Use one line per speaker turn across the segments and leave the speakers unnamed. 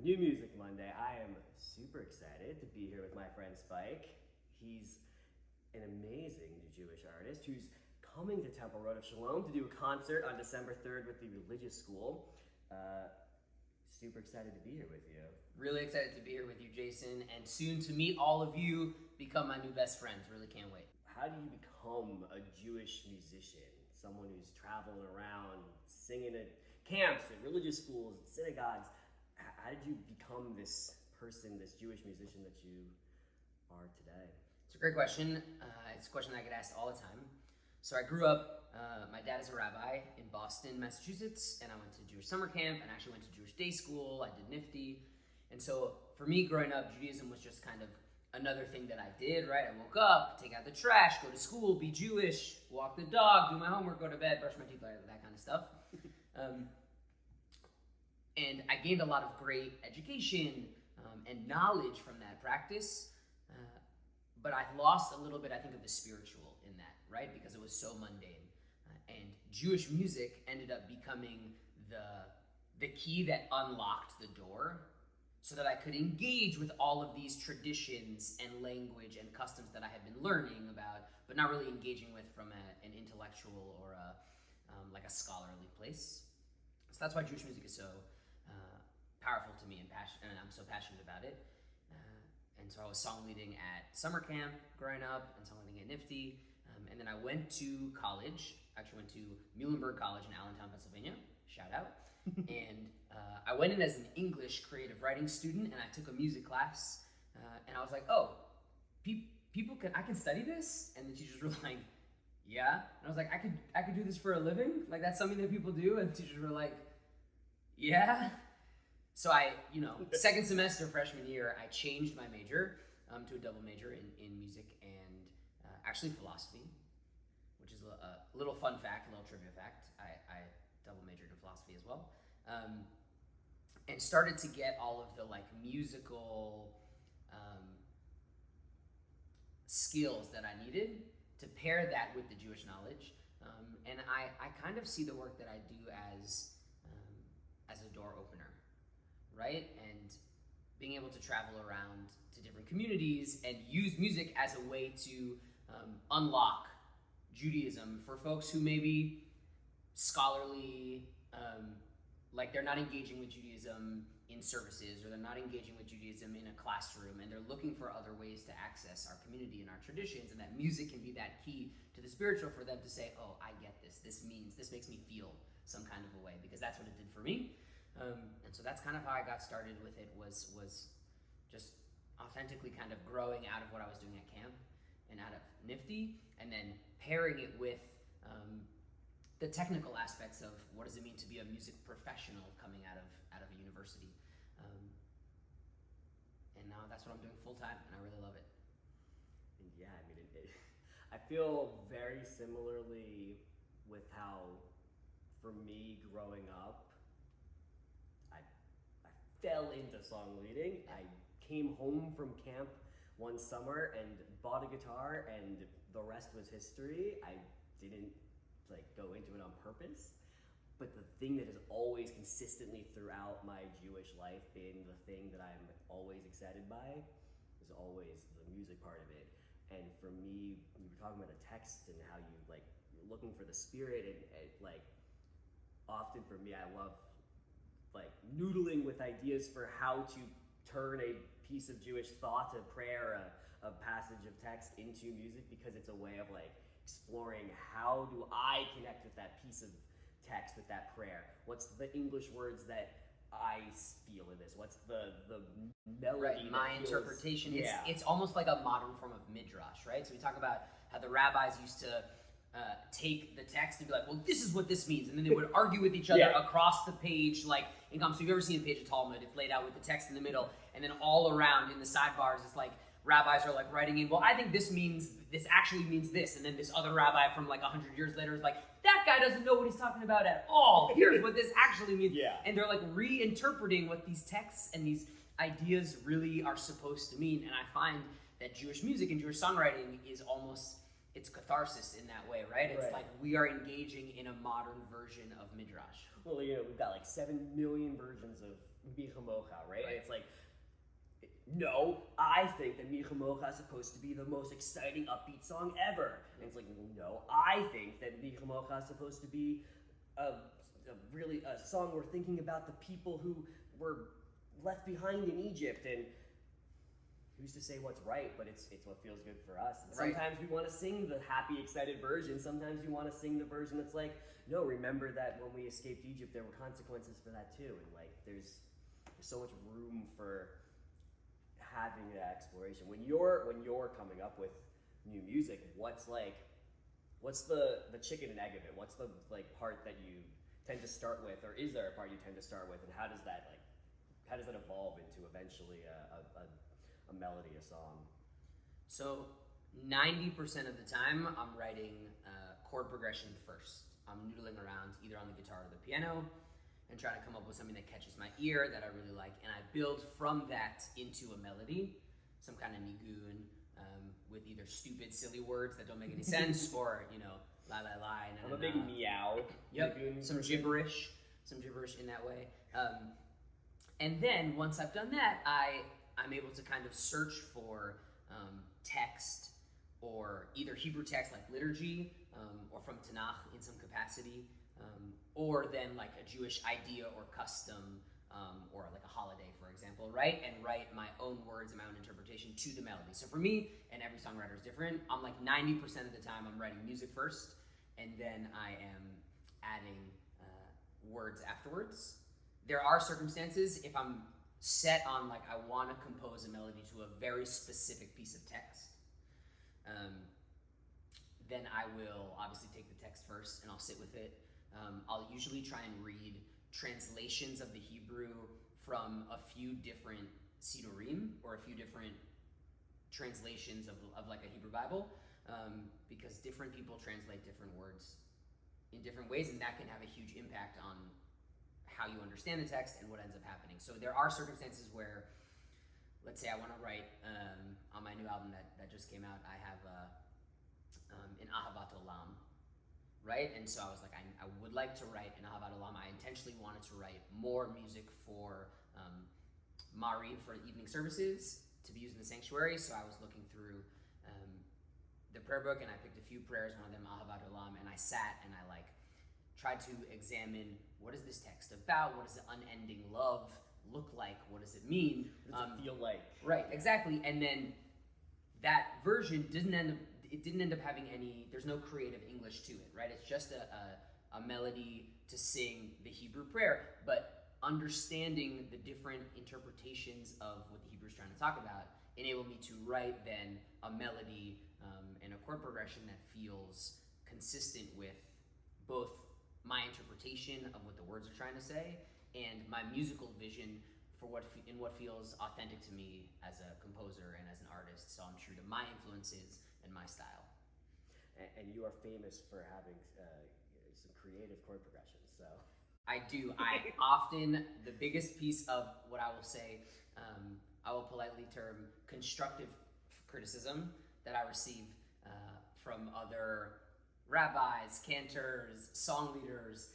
New Music Monday. I am super excited to be here with my friend Spike. He's an amazing Jewish artist who's coming to Temple Road of Shalom to do a concert on December 3rd with the religious school. Super excited to be here with you.
Really excited to be here with you, Jason, and soon to meet all of you, become my new best friends. Really can't wait.
How do you become a Jewish musician? Someone who's traveling around, singing at camps, at religious schools, at synagogues. How did you become this person, this Jewish musician that you are today?
It's a great question. It's a question I get asked all the time. So I grew up, my dad is a rabbi in Boston, Massachusetts, and I went to Jewish summer camp and actually went to Jewish day school. I did NIFTY. And so for me growing up, Judaism was just kind of another thing that I did, right? I woke up, take out the trash, go to school, be Jewish, walk the dog, do my homework, go to bed, brush my teeth, that kind of stuff. And I gained a lot of great education and knowledge from that practice. But I lost a little bit, I think, of the spiritual in that, right? Because it was so mundane. And Jewish music ended up becoming the key that unlocked the door so that I could engage with all of these traditions and language and customs that I had been learning about, but not really engaging with from an intellectual or like a scholarly place. So that's why Jewish music is so powerful to me and I'm so passionate about it. And so I was song leading at summer camp growing up and song leading at NIFTY. And then I went to college, actually went to Muhlenberg College in Allentown, Pennsylvania, shout out. And I went in as an English creative writing student and I took a music class. And I was like, oh, I can study this? And the teachers were like, yeah. And I was like, I could do this for a living? Like that's something that people do? And the teachers were like, yeah. So I, second semester freshman year, I changed my major to a double major in music and actually philosophy, which is a little fun fact, a little trivia fact. I double majored in philosophy as well. And started to get all of the like musical skills that I needed to pair that with the Jewish knowledge. And I kind of see the work that I do as a door opener. Right? And being able to travel around to different communities and use music as a way to unlock Judaism for folks who may be scholarly, like they're not engaging with Judaism in services or they're not engaging with Judaism in a classroom and they're looking for other ways to access our community and our traditions, and that music can be that key to the spiritual for them to say, oh, I get this. This makes me feel some kind of a way, because that's what it did for me. And so that's kind of how I got started with it, was just authentically kind of growing out of what I was doing at camp and out of NIFTY, and then pairing it with the technical aspects of what does it mean to be a music professional coming out of a university. And now that's what I'm doing full time, and I really love it.
And yeah, I mean, I feel very similarly with how, for me growing up, fell into song leading. I came home from camp one summer and bought a guitar, and the rest was history. I didn't go into it on purpose, but the thing that has always consistently throughout my Jewish life been the thing that I'm always excited by is always the music part of it. And for me, you were talking about the text and how you're looking for the spirit, and often for me, I love noodling with ideas for how to turn a piece of Jewish thought, a prayer, a passage of text into music, because it's a way of exploring how do I connect with that piece of text, with that prayer. What's the English words that I feel in this? What's the melody?
Right, my interpretation.
Yeah.
It's almost like a modern form of midrash, right? So we talk about how the rabbis used to take the text and be like, well, this is what this means. And then they would argue with each other across the page, so you've ever seen a page of Talmud, it's laid out with the text in the middle, and then all around in the sidebars, it's rabbis are writing in, well, I think this actually means this. And then this other rabbi from 100 years later is like, that guy doesn't know what he's talking about at all. Here's what this actually means.
Yeah.
And they're reinterpreting what these texts and these ideas really are supposed to mean. And I find that Jewish music and Jewish songwriting is almost it's catharsis in that way, right? It's
Right.
like we are engaging in a modern version of Midrash.
Well, we've got like 7 million versions of Michamocha, right? And it's like, no, I think that Michamocha is supposed to be the most exciting, upbeat song ever. And it's like, no, I think that Michamocha is supposed to be really a song we're thinking about the people who were left behind in Egypt. And who's to say what's right, but it's what feels good for us. And
Right.
sometimes we want to sing the happy, excited version. Sometimes we want to sing the version that's like, no, remember that when we escaped Egypt, there were consequences for that too. And like, there's so much room for having that exploration. When you're coming up with new music, what's the chicken and egg of it? What's the like part that you tend to start with, or is there a part you tend to start with, and how does that evolve into eventually a melody, a song?
So 90% of the time, I'm writing chord progression first. I'm noodling around either on the guitar or the piano and trying to come up with something that catches my ear that I really like, and I build from that into a melody, some kind of nigun, with either stupid, silly words that don't make any sense, or la la la.
I'm a big meow.
Yep,
nigun
some
person.
gibberish in that way. And then once I've done that, I'm able to kind of search for text, or either Hebrew text like liturgy, or from Tanakh in some capacity, or then like a Jewish idea or custom, or like a holiday, for example, right? And write my own words and my own interpretation to the melody. So for me, and every songwriter is different, I'm like 90% of the time I'm writing music first, and then I am adding words afterwards. There are circumstances, if I'm set on like I want to compose a melody to a very specific piece of text, then I will obviously take the text first and I'll sit with it. I'll usually try and read translations of the Hebrew from a few different sidurim, or a few different translations of like a Hebrew Bible, because different people translate different words in different ways, and that can have a huge impact on how you understand the text and what ends up happening. So there are circumstances where, let's say I want to write on my new album that just came out, I have an Ahavat Olam, right? And so I was like, I would like to write an Ahavat Olam. I intentionally wanted to write more music for Mariv, for evening services, to be used in the sanctuary. So I was looking through the prayer book, and I picked a few prayers, one of them Ahavat Olam, and I sat and I like tried to examine, what is this text about? What does the unending love look like? What does it mean?
What does it feel like?
Right, exactly. And then that version didn't end up having any, there's no creative English to it, right? It's just a melody to sing the Hebrew prayer, but understanding the different interpretations of what the Hebrew is trying to talk about enabled me to write then a melody and a chord progression that feels consistent with both my interpretation of what the words are trying to say and my musical vision for what feels authentic to me as a composer and as an artist. So I'm true to my influences and my style.
And you are famous for having some creative chord progressions. So
I do. I often, the biggest piece of what I will say, I will politely term constructive criticism that I receive from other rabbis, cantors, song leaders,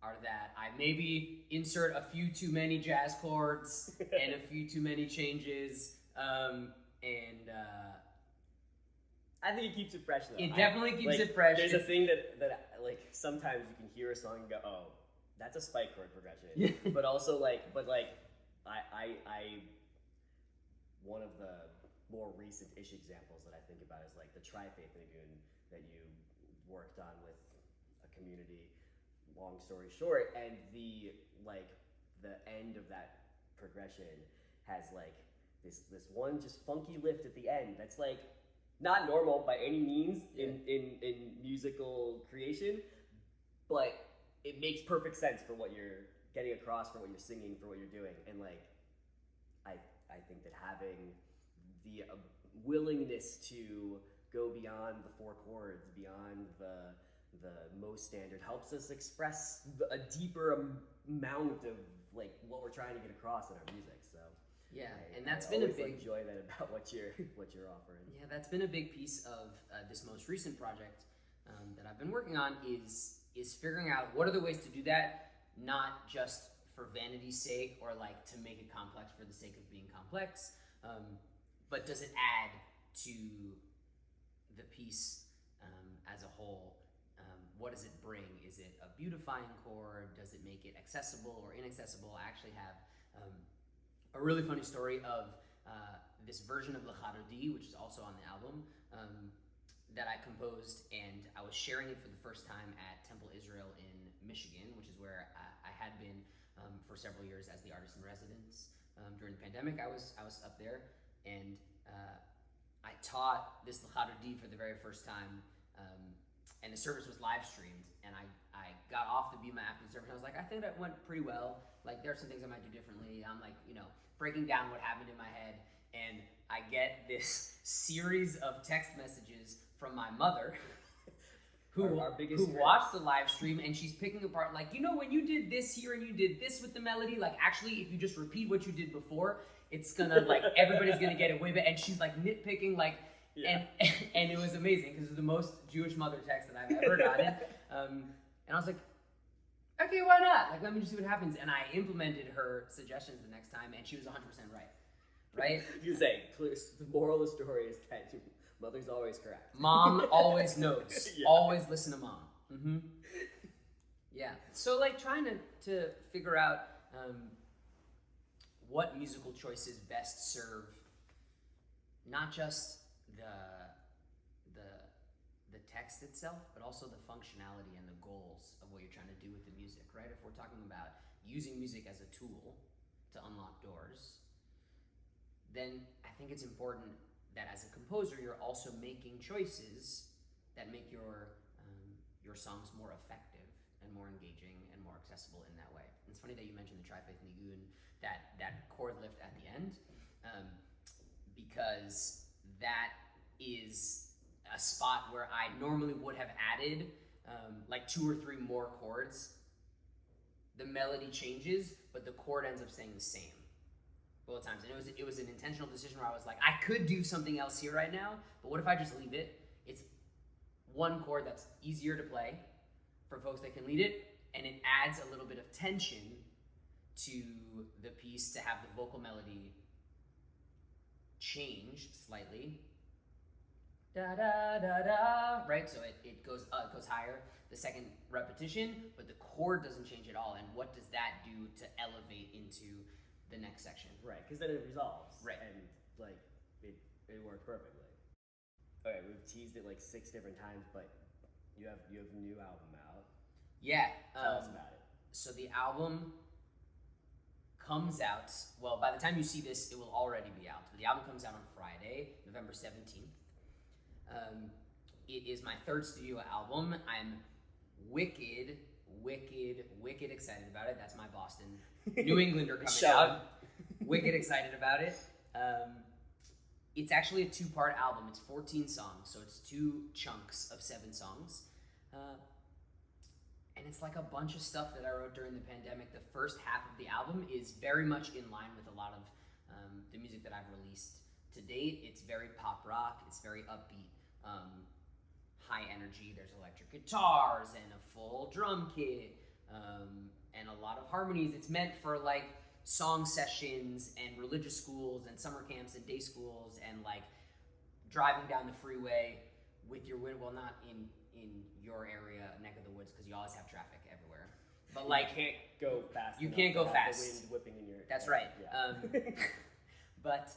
are that I maybe insert a few too many jazz chords and a few too many changes, and
I think it keeps it fresh though.
it definitely keeps it fresh.
There's a thing that like sometimes you can hear a song and go, oh, that's a spike chord progression.
Yeah.
But also I one of the more recent-ish examples that I think about is like the Tri-Faith Nigun that you worked on with a community. Long story short, and the end of that progression has like this one just funky lift at the end that's like not normal by any means in musical creation, but it makes perfect sense for what you're getting across, for what you're singing, for what you're doing. And like I think that having the willingness to go beyond the four chords, beyond the most standard, helps us express a deeper amount of like what we're trying to get across in our music. So
Yeah, and that's been a big
enjoy that about what you're offering.
Yeah, that's been a big piece of this most recent project that I've been working on is figuring out what are the ways to do that, not just for vanity's sake or like to make it complex for the sake of being complex, but does it add to the piece as a whole? What does it bring? Is it a beautifying chord? Does it make it accessible or inaccessible? I actually have a really funny story of this version of L'Charodi, which is also on the album, that I composed, and I was sharing it for the first time at Temple Israel in Michigan, which is where I had been for several years as the artist in residence. During the pandemic, I was up there, and I taught this L'Charodi for the very first time, and the service was live streamed, and I got off the Bima after the service, and I was like, I think that went pretty well. Like, there are some things I might do differently. I'm like, breaking down what happened in my head, and I get this series of text messages from my mother, who watched the live stream, and she's picking apart, like, when you did this here and you did this with the melody, like, actually, if you just repeat what you did before, it's gonna, like, everybody's gonna get it way better. And she's, like, nitpicking, like, yeah. and it was amazing, because it was the most Jewish mother text that I've ever gotten. And I was like, okay, why not? Like, let me just see what happens. And I implemented her suggestions the next time, and she was 100% right?
You say, the moral of the story is that your mother's always correct.
Mom always knows. Yeah. Always listen to mom. Mm-hmm. Yeah. So, like, trying to figure out what musical choices best serve not just the text itself, but also the functionality and the goals of what you're trying to do with the music, right? If we're talking about using music as a tool to unlock doors, then I think it's important that as a composer, you're also making choices that make your songs more effective and more engaging and more accessible in that way. And it's funny that you mentioned the Tri-Faith Nigun, that chord lift at the end, because that is a spot where I normally would have added like 2 or 3 more chords. The melody changes, but the chord ends up staying the same both times. And it was an intentional decision where I was like, I could do something else here right now, but what if I just leave it? It's one chord that's easier to play for folks that can lead it, and it adds a little bit of tension to the piece to have the vocal melody change slightly. Da da da da, right? So it goes higher the second repetition, but the chord doesn't change at all. And what does that do to elevate into the next section?
Right, because then it resolves.
Right.
And like it worked perfectly. Okay, we've teased it like 6 different times, but you have a new album out.
Yeah.
Tell us about it. So
the album comes out, well, by the time you see this, it will already be out. But the album comes out on Friday, November 17th. It is my 3rd studio album. I'm wicked excited about it. That's my Boston New Englander coming out. Wicked excited about it. It's actually a 2-part album. It's 14 songs, so it's 2 chunks of 7 songs. And it's like a bunch of stuff that I wrote during the pandemic. The first half of the album is very much in line with a lot of the music that I've released to date. It's very pop rock. It's very upbeat, high energy. There's electric guitars and a full drum kit and a lot of harmonies. It's meant for like song sessions and religious schools and summer camps and day schools and like driving down the freeway with your wind. Well, not in your area, neck of the woods, because you always have traffic everywhere. But like,
you can't go fast.
You can't go fast.
The wind whipping in your.
That's right.
Yeah.
But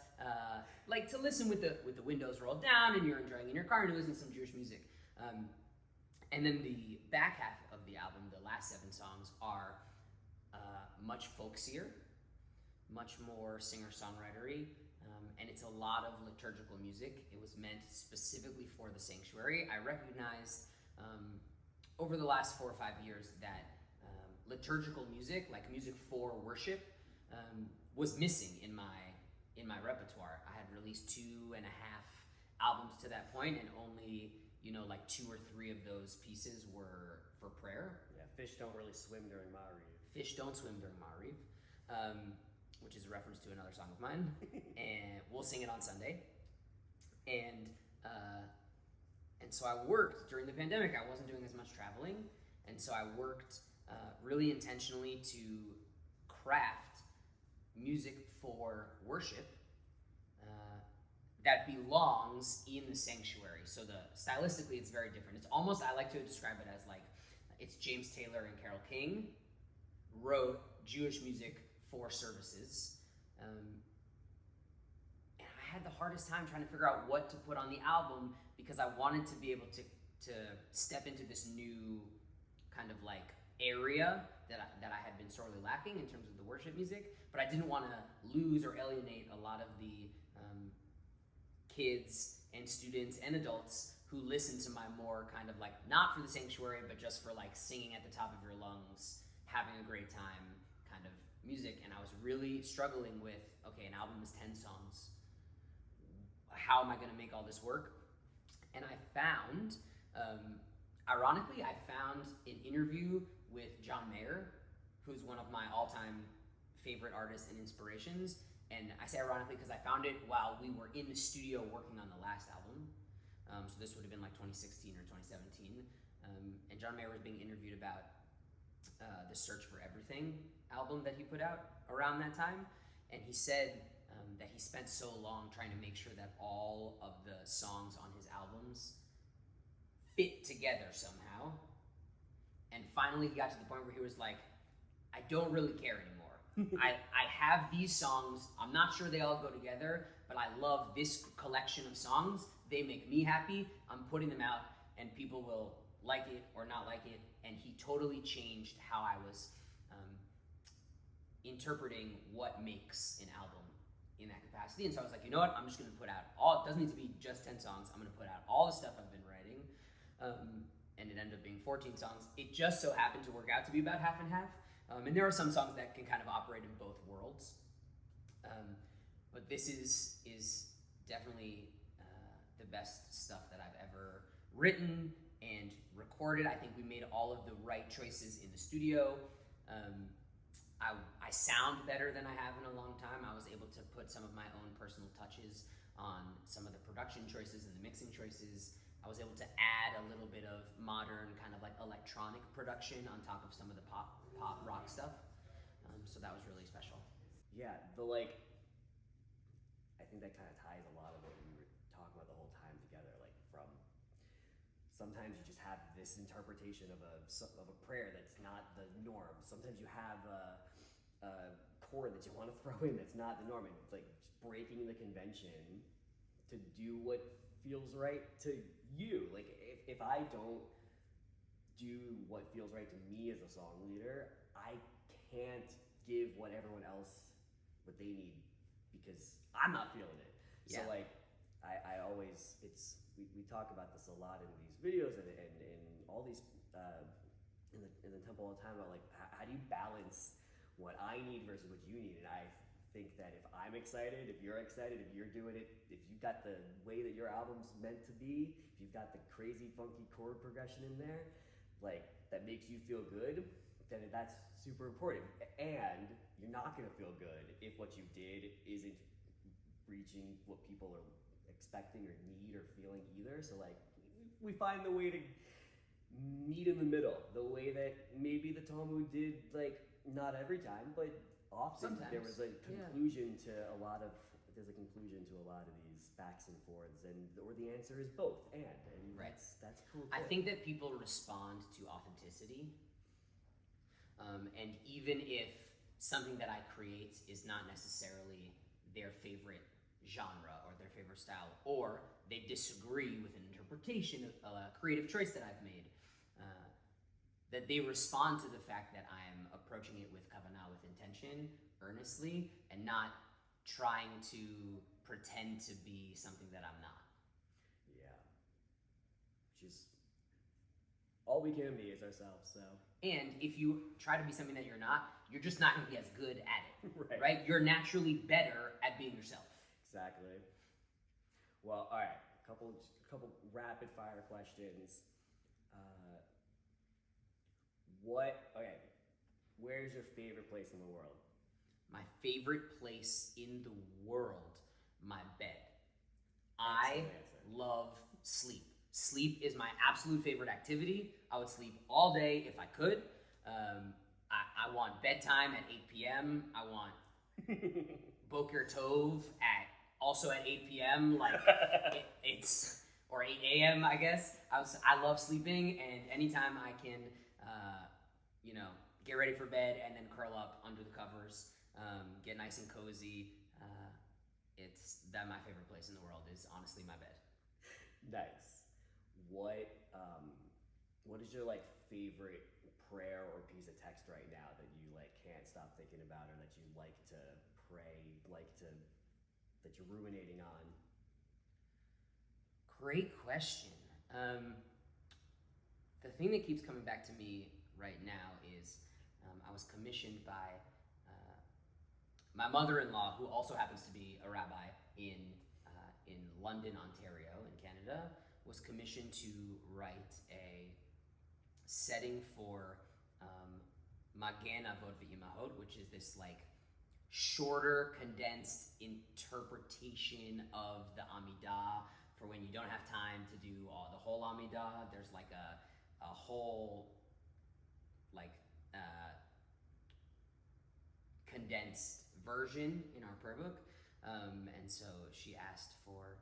like to listen with the windows rolled down and you're enjoying in your car and you're listening to some Jewish music. And then the back half of the album, the last 7 songs, are much folksier, much more singer-songwritery, and it's a lot of liturgical music. It was meant specifically for the sanctuary. I recognized over the last 4 or 5 years that liturgical music, like music for worship, was missing in my repertoire. I had released 2.5 albums to that point, and only like 2 or 3 of those pieces were for prayer.
Yeah, fish don't really swim during Ma'ariv.
Fish don't swim during Ma'ariv. which is a reference to another song of mine, and we'll sing it on Sunday. And so I worked during the pandemic. I wasn't doing as much traveling, and so I worked really intentionally to craft music for worship that belongs in the sanctuary. So stylistically, it's very different. It's almost, I like to describe it as like, it's James Taylor and Carole King wrote Jewish music for services. And I had the hardest time trying to figure out what to put on the album because I wanted to be able to step into this new kind of like area that I had been sorely lacking in terms of the worship music, but I didn't want to lose or alienate a lot of the kids and students and adults who listen to my more kind of like, not for the sanctuary, but just for like singing at the top of your lungs, having a great time kind of music. And I was really struggling with, okay, an album is 10 songs. How am I going to make all this work? And I found, ironically, I found an interview with John Mayer, who's one of my all-time favorite artists and inspirations. And I say ironically because I found it while we were in the studio working on the last album. So this would have been like 2016 or 2017. And John Mayer was being interviewed about the Search for Everything album that he put out around that time. And he said that he spent so long trying to make sure that all of the songs on his albums fit together somehow. And finally he got to the point where he was like, I don't really care anymore. I have these songs, I'm not sure they all go together, but I love this collection of songs. They make me happy. I'm putting them out and people will like it or not like it. And he totally changed how I was interpreting what makes an album in that capacity. And so I was like, you know what? I'm just going to put out all, it doesn't need to be just 10 songs. I'm going to put out all the stuff I've been writing. And it ended up being 14 songs. It just so happened to work out to be about half and half. And there are some songs that can kind of operate in both worlds. But this is definitely the best stuff that I've ever written and recorded. I think we made all of the right choices in the studio. I sound better than I have in a long time. I was able to put some of my own personal touches on some of the production choices and the mixing choices. I was able to add a little bit of modern kind of like electronic production on top of some of the pop rock stuff. So that was really special.
Yeah, I think that kind of ties a lot of what we were talking about the whole time together. Like from sometimes you just have this interpretation of a prayer that's not the norm. Sometimes you have a chord that you want to throw in that's not the norm. And it's like just breaking the convention to do what feels right to you. Like if I don't do what feels right to me as a song leader, I can't give what everyone else what they need because I'm not feeling it.
Yeah.
So like I always we talk about this a lot in these videos and in all these in the temple all the time about like how do you balance what I need versus what you need. And I think that if I'm excited, if you're excited, if you're doing it, if you've got the way that your album's meant to be, if you've got the crazy funky chord progression in there, like that makes you feel good, then that's super important. And you're not gonna feel good if what you did isn't reaching what people are expecting or need or feeling either. So like we find the way to meet in the middle, the way that maybe the Talmud did, like not every time, but often.
Sometimes.
There was a conclusion to a lot of these backs and forths, or the answer is both and
right.
That's cool too.
I think that people respond to authenticity, and even if something that I create is not necessarily their favorite genre or their favorite style, or they disagree with an interpretation of a creative choice that I've made, that they respond to the fact that I'm approaching it with kavanah, with intention, earnestly, and not trying to pretend to be something that I'm not.
Yeah. Just all we can be is ourselves, so.
And if you try to be something that you're not, you're just not going to be as good at it,
right?
You're naturally better at being yourself.
Exactly. Well, all right, couple rapid fire questions. Where's your favorite place in the world?
My favorite place in the world, my bed. I love sleep. Sleep is my absolute favorite activity. I would sleep all day if I could. I want bedtime at 8 p.m. I want Boker Tov also at 8 p.m. Like it's or 8 a.m. I guess. I love sleeping, and anytime I can, get ready for bed and then curl up under the covers, get nice and cozy. It's that my favorite place in the world is honestly my bed.
Nice. What is your favorite prayer or piece of text right now that you can't stop thinking about, or that you like to pray, that you're ruminating on?
Great question. The thing that keeps coming back to me right now is I was commissioned by my mother-in-law, who also happens to be a rabbi in London, Ontario, in Canada, was commissioned to write a setting for Magen Avot V'Imahot, which is this shorter, condensed interpretation of the Amidah for when you don't have time to do the whole Amidah. There's a whole condensed version in our prayer book, and so she asked for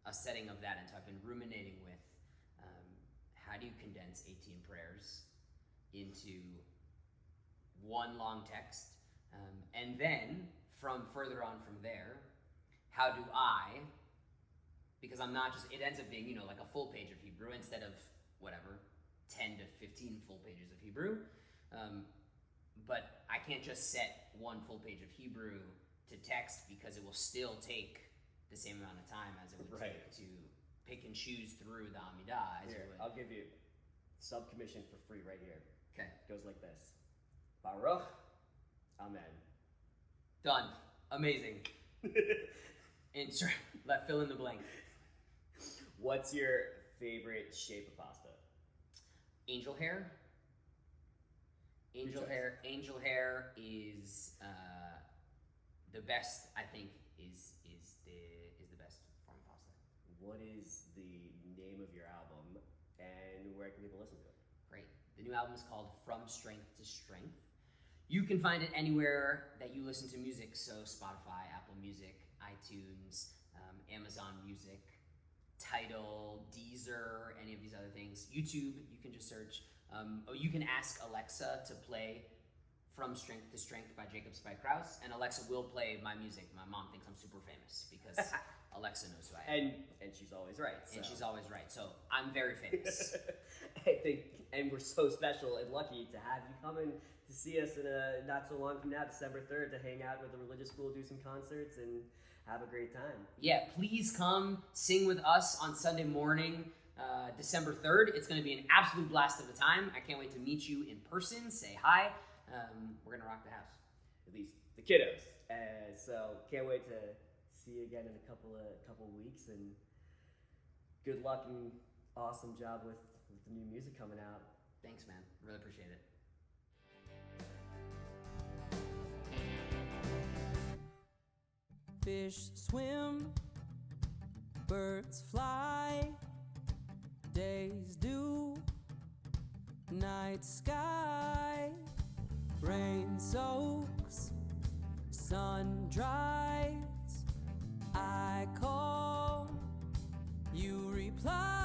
a setting of that, and so I've been ruminating with how do you condense 18 prayers into one long text, and then from further on from there, how do I, because I'm not just, it ends up being a full page of Hebrew instead of 10 to 15 full pages of Hebrew, but I can't just set one full page of Hebrew to text, because it will still take the same amount of time as it would take to pick and choose through the Amidah.
Here, I'll give you subcommission for free right here.
Okay.
Goes like this. Baruch, Amen.
Done. Amazing. Fill in the blank.
What's your favorite shape of pasta?
Angel hair. Angel hair is the best. I think is the best form of pasta.
What is the name of your album, and where can people listen to it?
Great. The new album is called From Strength to Strength. You can find it anywhere that you listen to music, so Spotify, Apple Music, iTunes, Amazon Music, Tidal, Deezer, any of these other things. YouTube, you can just search. You can ask Alexa to play From Strength to Strength by Jacobs by Kraus, and Alexa will play my music. My mom thinks I'm super famous because Alexa knows who I am.
And she's always right.
And she's always right. So I'm very famous.
I think, and we're so special and lucky to have you coming to see us in not so long from now, December 3rd, to hang out with the religious school, do some concerts, and have a great time.
Yeah, please come sing with us on Sunday morning, December 3rd. It's going to be an absolute blast of a time. I can't wait to meet you in person, say hi. We're going to rock the house.
At least the kiddos. So can't wait to see you again in a couple weeks, and good luck and awesome job with the new music coming out.
Thanks, man. Really appreciate it.
Fish swim, birds fly, days dew, night sky, rain soaks, sun dries, I call, you reply.